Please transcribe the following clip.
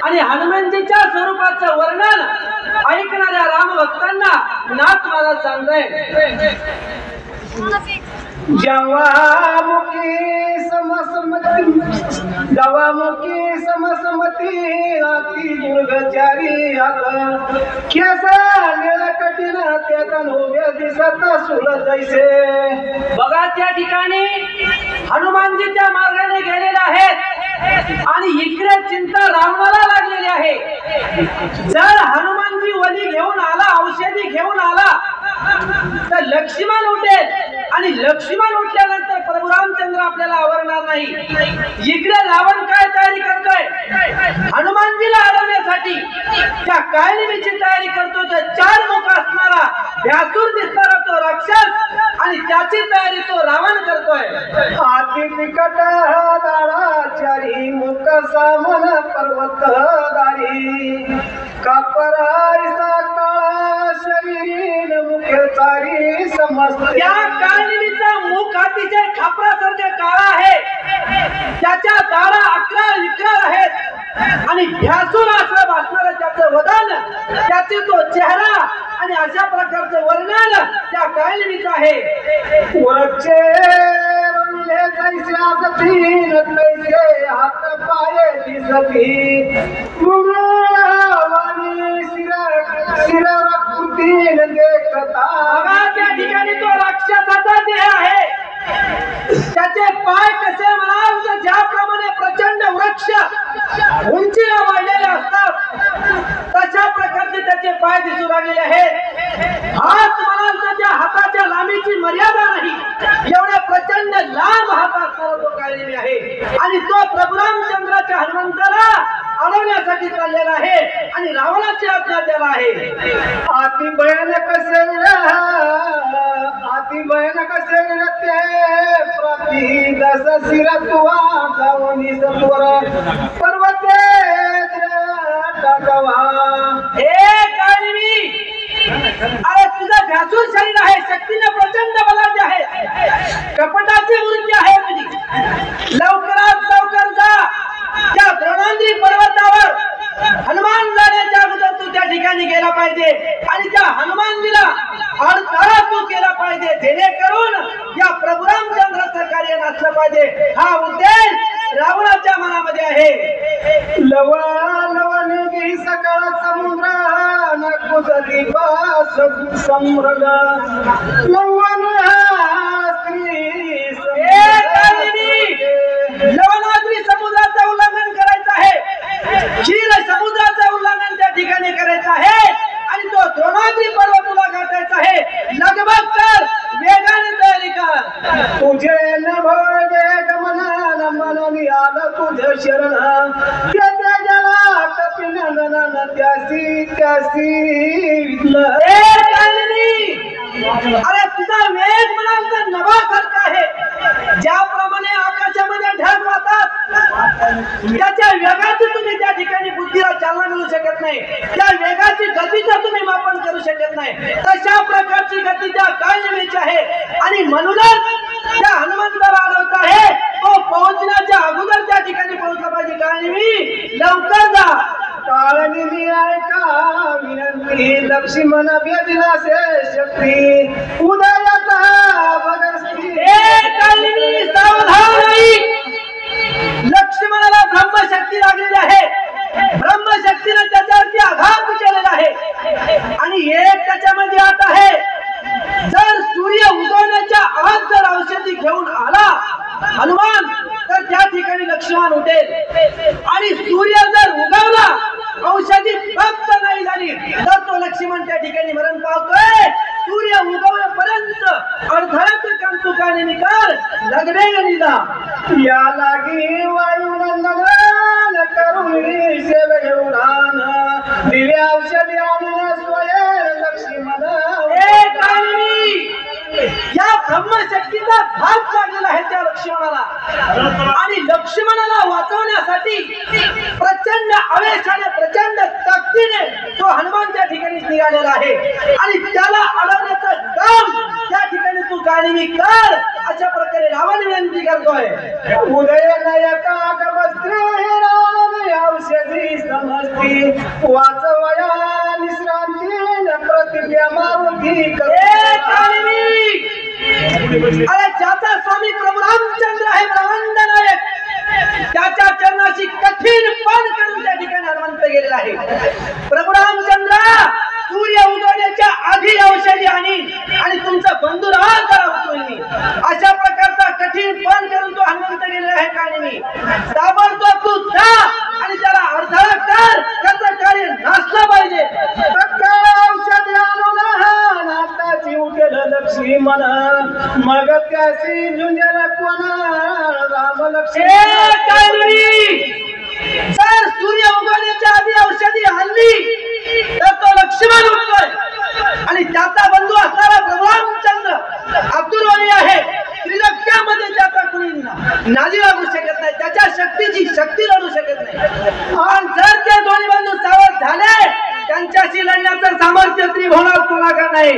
आणि हनुमानजीच्या स्वरूपाचं वर्णन ऐकणाऱ्या राम भक्तांना नाथ मला सांगताय, जवामुखी समसमती अति दुर्गचारी आता केसा गेला कठीण त्याचा नव्या दिसत सुल जैसे. बघा त्या ठिकाणी हनुमानजीच्या मार्गाने गेलेले आहेत आणि इकडे चिंता रावणाला लागलेली आहे. जर हनुमानजी वली घेऊन आला, औषधी घेऊन आला तर लक्ष्मण उठेल आणि लक्ष्मण उठल्यानंतर प्रभू रामचंद्र आपल्याला आवरणार नाही. इकडे रावण काय तयारी करतोय? हनुमानजीला अडवण्यासाठी त्या काळनिमीची तयारी करतो. तर 4 मुख असणारा भ्यासूर दिसणारा तो राक्षस आणि त्याची तयारी तो रावण करतोय. अति विकट दाराचारी मुख सामन पर्वत दारी कापरायसा काळा शरीरीन मुखे चारी समस्त. त्या काळनिमीचा मुख अतिशय खापरासारखा काळा आहे. त्याच्या दाढा 11 आहेत आणि भ्यासूर असं भासणारं त्याचं वदन, त्याचे तो चेहरा आणि अशा प्रकारचं वर्णन त्या काळनिमीचं आहे. वरचे रंगले जैसे असतील तैसे हात पाय दिसती मुरवानी शिर रक्तीन देखता. बघा त्या ठिकाणी तो राक्षसाचा देह आहे. त्याचे पाय कसे म्हणाल तर ज्याप्रमाणे प्रचंड वृक्ष उंचीला वाढलेले असतात तशा प्रकारचे त्याचे पाय दिसू लागलेले आहेत. हात म्हणाल तर त्या हाताच्या लांबीची मर्यादा नाही, एवढे प्रचंड लांब हात असणारा तो काळनिमी आहे. आणि तो प्रभू रामचंद्राच्या हनुमंताला अडवण्यासाठी चाललेला आहे आणि रावणाची आज्ञा त्याला आहे. अति भयानक शरीर ते प्रति दस शिर तुवा जाऊनी सत्वर पर्वते टाकवा. हे काळनिमी, अरे तुझा भ्यासूर शरीर आहे, शक्तीने प्रचंड बलाढ्य आहे, कपटाची वृत्ती आहे तुझी. लवकरात लवकर जा त्या द्रोणांद्री पर्वतावर. हनुमान जाण्याच्या अगोदर तू त्या ठिकाणी गेला पाहिजे आणि त्या हनुमानजीला अडथळा तू केला पाहिजे, जेणेकरून या प्रभू रामचंद्राचं कार्य नसलं पाहिजे. हा उद्देश रावणाच्या मनामध्ये आहे. लवनिगी सकाळ समुद्र नकुसती पास सम्रग लवण लवणाद्री समुद्राचं उल्लंघन करायचं आहे, क्षीर समुद्राचं उल्लंघन त्या ठिकाणी करायचं आहे आणि तो द्रोणाद्री पर्वत तुला गाठायचा आहे. लगबग कर, वेगाने तयारी कर. तुझे नभोगे गमन मननी आलं तुझे शरण त्या जला कपिनंदन त्यासी अरे तुझा वेग म्हणाल तर नभासारखा आहे. ज्याप्रमाणे आकाशामध्ये ढग वाहतात त्याच्या वेगाची तुम्ही त्या ठिकाणी बुद्धीला चालना मिळू शकत नाही, त्या वेगाची गतीचं तुम्ही मापन करू शकत नाही. तशा प्रकारची गती त्या काळनिमीची आहे आणि म्हणूनच त्या हनुमंताला अडवत आहे. तो पोहोचण्याच्या अगोदर त्या ठिकाणी पोहोचला पाहिजे. काळनिमी लवकर जा. काळनिमी ऐका विनंती लक्ष्मण व्यदिनासे शक्ती उदयाचा बगस्ती. काळनिमी सावधान आई. लक्ष्मणाला ब्रह्मशक्ती लागलेली आहे, ब्रह्मशक्तीने त्याच्यावरती आघात केलेला आहे आणि एक त्याच्यामध्ये आत आहे. जर सूर्य उगवण्याच्या आत जर औषधी घेऊन आला हनुमान तर त्या ठिकाणी लक्ष्मण उठेल आणि सूर्य जर उगवला, औषधी प्राप्त नाही झाली तर तो लक्ष्मण त्या ठिकाणी मरण पावतोय. सूर्य उगवण्यापर्यंत अडथळ्याचं काम तू काळनिमी कर, लगडे गणिता. या लागी वायुनंदन करुणी सेव घेऊन दिले औषधी आणून स्वयं लक्ष्मण. या ब्रह्मशक्तीचा भाग लागलेला आहे त्या लक्ष्मणाला आणि लक्ष्मणाला वाचवण्यासाठी प्रचंड आवेशाने, प्रचंड ताकदीने तो हनुमान त्या ठिकाणी निघालेला आहे आणि त्याला अडवण्याचं काम त्या ठिकाणी तू काळनिमी कर. अशा प्रकारे रावण विनंती करतोय. उदय नयका वस्त्र औषधी मस्ती वाचवया विश्रांती प्रतिज्ञा मारुती अरे ज्याचा स्वामी प्रभू रामचंद्र आहे ब्रह्मांड नायक, त्याच्या चरणाशी कठीण पण करून त्या ठिकाणी हनुमंत गेलेला आहे. प्रभू रामचंद्र सूर्य उगवण्याच्या आधी औषधी आणि तुमचा बंधू राग करा अशा प्रकारचा कठीण पण करून तो हनुमंत गेलेला आहे. काळी ताबडतोब तू जा आणि त्याला अडथळा कर, त्याचं कार्य नासलं पाहिजे. औषधी आणून नाता जीव केलं लक्ष्मण, मग त्याशी झुंजला कोणा राम लक्ष्मण. जर सूर्य उगवण्याच्या आधी औषधी आणली तर तो लक्ष्मण उठतोय आणि त्याचा बंधू असणारा प्रभू रामचंद्र अब्दुलवाणी आहे. त्रिलोक्यामध्ये त्याचा कुणी नादी लागू शकत नाही, त्याच्या शक्तीची शक्ती लढू शकत नाही. आणि जर ते दोन्ही बंधू सावध झाले, त्यांच्याशी लढण्याचं सामर्थ्य त्रिभुवनात कोणाकडे नाही.